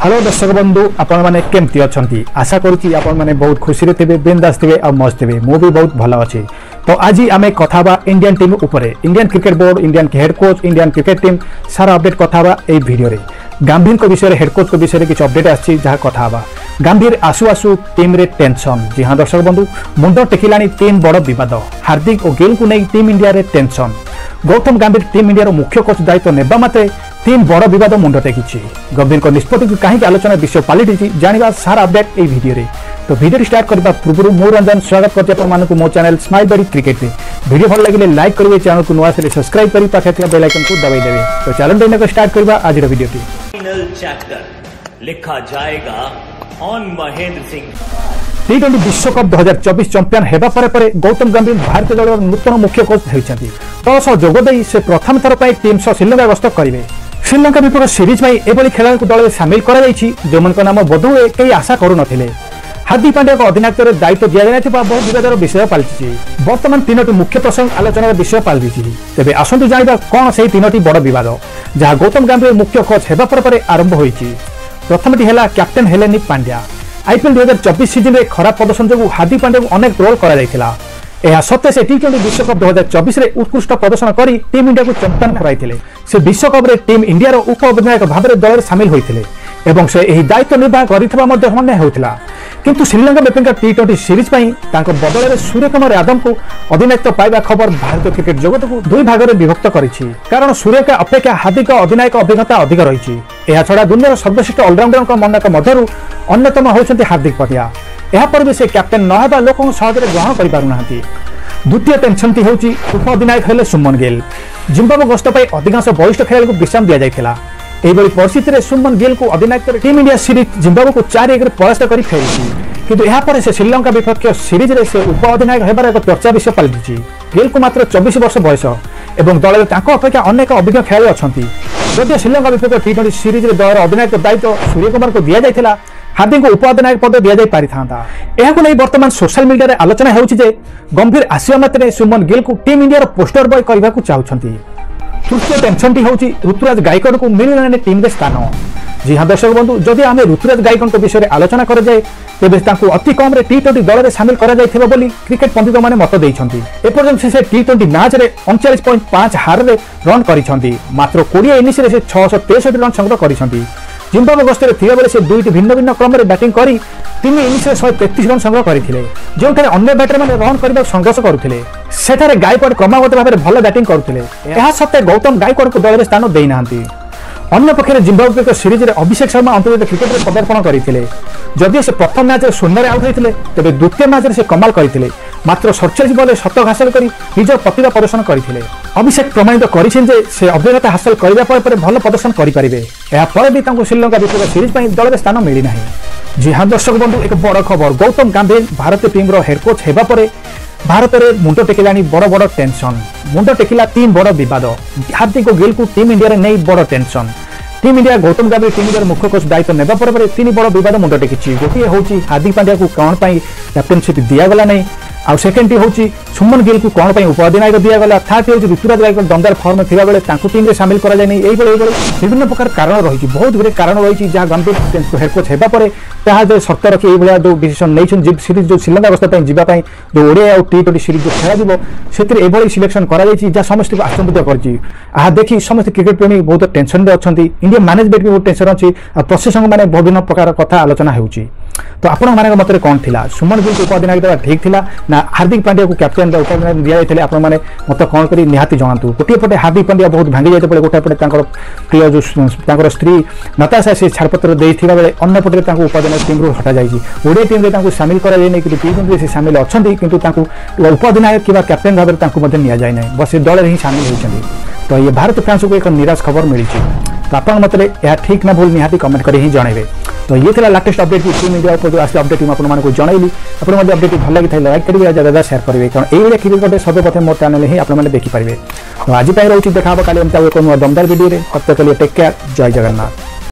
Hello दर्शक बंधु आपण मैंने केमती अच्छा आशा करुँची आपण मैंने बहुत खुशी थे बिंदास थे और मस्त थे मु भी बहुत भल अच्छी। तो आज आम कथा इंडियन टीम उपरे Indian cricket board Indian head coach Indian cricket team सारा अपडेट कथा ये भिडियो गंभीर को विषय हेड कोच को विषय किसी अपडेट आसी जहाँ कथा गंभीर आसु आसु टीम रे टेंशन। जी हाँ दर्शक बंधु मुंड टेकिला तीन बड़ विवाद हार्दिक और गेल को नहीं टीम इंडिया रे टेंशन। गौतम गंभीर टीम इंडिया मुख्य कोच दायित्व नेबा मात्रे तीन बड़ विवाद मुंड टेकी गंभीर को निष्पत्ति को कहीं आलोचना विषय पलटि जाना सारा अपडेट ये भिडियो। तो भिडियो स्टार्ट करने पूर्व मु रंजन स्वागत करते मो चैनल स्माइल बड़ी क्रिकेट में वीडियो भल लगे लाइक करेंगे चैनल को नुआ से सब्सक्राइब कर पाखे बेल आइकन को दबाई देवे। तो चैनल स्टार्ट करवा आज वीडियो फाइनल चैप्टर लिखा जाएगा ऑन महेंद्र सिंह। टी20 विश्वकप 2024 चैंपियन हेबा परे गौतम गंभीर भारतीय दल नूतन मुख्य कोच होती जोगदे से प्रथम थर पर टीम सह श्रीलंका गस्त करेंगे। श्रीलंका विपक्ष सीरीज में एभली खेला दल में सामिल कर जो नाम बोधहुए कई आशा करू न हार्दिक पांड्या को अधिनायक दायित्व दि जाए बहुत विवादर विषय पलटि बर्तमान तीनोटी मुख्य प्रसंग आलोचनार विषय पलटि। तेज आसतु जाना कौन से तीनोटी बड़ विवाद जहां गौतम गंभीर मुख्य कोच हेबा पर आरंभ होती। प्रथमटी है कैप्टेन हेलेनी पांड्या। आईपीएल 2024 सीजन में खराब प्रदर्शन जो हार्दिक पांड्या को अनेक ट्रोल कर सत्य से टी20 विश्वकप 2024 में उत्कृष्ट प्रदर्शन कर टीम इंडिया को चैंपियन कराई से विश्वकप में टीम इंडिया उप अधिनायक भाव में दल में सामिल होते और से दायित्व निर्वाह कर किंतु श्रीलंका विपक्ष टी20 सीरीज बदल में सूर्यकुमार यादव को अधिनायक पाइबा खबर भारतीय क्रिकेट जगत को दुई भाग में विभक्त करिछि। कारण सूर्यका अपेक्षा हार्दिक अधिनायक अभिज्ञता अधिक रही। छड़ा दुनिया सर्वश्रेष्ठ अलराउंडर मनक मध्य अन्यतम होती हार्दिक पांड्या। यापर भी से कैप्टेन नहबा लोक सहजरे ग्रहण कर। द्वितीय टेंशन हूँ उप अधिनायक हेले सुमन गिल। जिम्बाब्वे गस्त पर अधिकांश वरिष्ठ खेलाड़ी को विश्राम दि जाइथिला। एभली परिस्थिति में सुमन गिल को अधिनायक टीम इंडिया सीरीज जिम्बाब्वे को 4-1 परास्त कर फेरी किंतु यापर से श्रीलंका विपक्ष सीरीज में से उप अधिनायक होबार एक चर्चा विषय पलटि। गिल को मात्र 24 वर्ष बयस और दल में अपेक्षा अनेक अभिज्ञ खेलाड़ी अच्छा। जदि श्रीलंका विपक्ष टी20 सीरीज में दल अधिनायक दायित्व सूर्यकुमार को दि जाइथिला हार्दिक को उप अधिनायक पद दि जाई पारि थांता। एहाको नै वर्तमान सोशल मीडिया रे आलोचना हेउछि जे गंभीर आसिया मात्रे सुमन गिल को टीम इंडिया रो पोस्टर बॉय करबा को चाहुछंती। तृतीय टेंशन होउछि ऋतुराज गायकवाड़ को मिललाने टीम रे स्थान। जी हाँ दर्शक बंधु जदि आम ऋतुराज गायकवाड़ विषय में आलोचना कर जाए तेज अति कम टी20 दल में सामिल कर क्रिकेट पंडित मैंने मत देते। एपर्यंत से टी20 मैच में 39.5 हार में रन कर मात्र 20 इनिंग्स से 663 रन संग्रह कर। जिम्बाब्वे गस्त में से दुईट भिन्न भिन्न क्रम में बैटिंग कर 3 इनिंग्स 133 रन संग्रह करते जो अन्य बैटर मैंने रन करने संघर्ष करते सेठारे गायकवाड़ क्रमागत भाव में भल बैटिंग करते सत्वे गौतम गायकवाड़ को दल में स्थान देना। अन्य पक्षे जिम्बाब्वे सीरीज में अभिषेक शर्मा अंतर्गत क्रिकेट में पदार्पण करते जदि से प्रथम मैच में शून्य आउट होते तेज द्वितीय मैच में कमाल करते मात्र 47 बॉल शतक हासिल कर निज प्रतिभा प्रदर्शन करते। अभिषेक प्रमाणित कर अभिज्ञता हासिल करने भल प्रदर्शन करेंगे। यापर भी श्रीलंका विपक्ष सीरीज में दल में स्थान मिलना। जी हाँ दर्शक बंधु एक बड़ खबर गौतम गंभीर भारतीय टीम हेड कोच होगा पर भारत में मुंड टेकिला बड़ बड़ टेंशन। मुंड टेकिला तीन बड़ विवाद हार्दिक गिल को टीम इंडिया रे नहीं बड़ टेंशन। टीम इंडिया गौतम गंभीर टीम इंडिया मुख्य कोच दायित्व नेबा पर तीन बड़ विवाद मुंड टेकी। गोटे हूँ हार्दिक पांड्या को कौन कैप्टेनशिप दिगला नहीं आउ सेकेंडटी हूँ सुमन गिल को कौन उप अधिनायक दिगला। थर्ड हूँ ऋतुराज गायकवाड़ दमदार फॉर्म में थिबा बेले टीम में सामिल कराए विभिन्न प्रकार कारण रही बहुत गुड़े कारण रही जहाँ गंभीर हेड कोच होगा पर जो शर्त रखी ये जो डिसीजन नहीं सीरीज जो श्रीलंका गस्त जावाई जो ओडिया और टी20 सीरीज जो खेल से सिलेक्शन कर समस्त को आश्चर्य कर देखी समस्त क्रिकेट प्रेमी बहुत टेंशन में अच्छा। इंडिया मैनेजमेंट भी बहुत टेंशन अच्छी प्रशासक मैंने विभिन्न प्रकार कथा आलोचना होती। तो आपण मान मत कौन थी सुमन गिल को उप अधिनायक देवा ठीक थिला ना हार्दिक पांड्या को कैप्टेन उप अधिनायक दि जाइथिले आपण माने मत कौन करी निहाती जणातु। गोटे पटे हार्दिक पांड्या बहुत भांगी जाइते पड़े गोटे पटे प्रिय जो स्त्री नताशा से छाड़पत्र देथिबा बेले अन्य पटे उप अधिनायक टीम हटा जाइछि। ओडिया टीम रे सामिल करा जाय नै कि टी20 से सामिल अछंती किंतु उप अधिनायक किबा कैप्टेन भाव में नि जाय नै बस दल ही सामिल होइछन्ती। तो ये भारत फैंस को एक निराश खबर मिली। तो आप मतलब यह ठीक ना भूल निहाती कमेंट कर ही जनइबे। तो ये था लाटेस्ट अपडेट टीम इंडिया जो आस अपडेट आपको जनइली आपको अपडेट भल लगी लाइक करेंगे ज़्यादा शेयर करेंगे कारण ये क्रिकेट सर्वप्रथम मोर चैनल ही आपने देखिपारे। तो आज रोचे देखा कल एक दमदार वीडियो तब तक टेक केयर जय जगन्नाथ।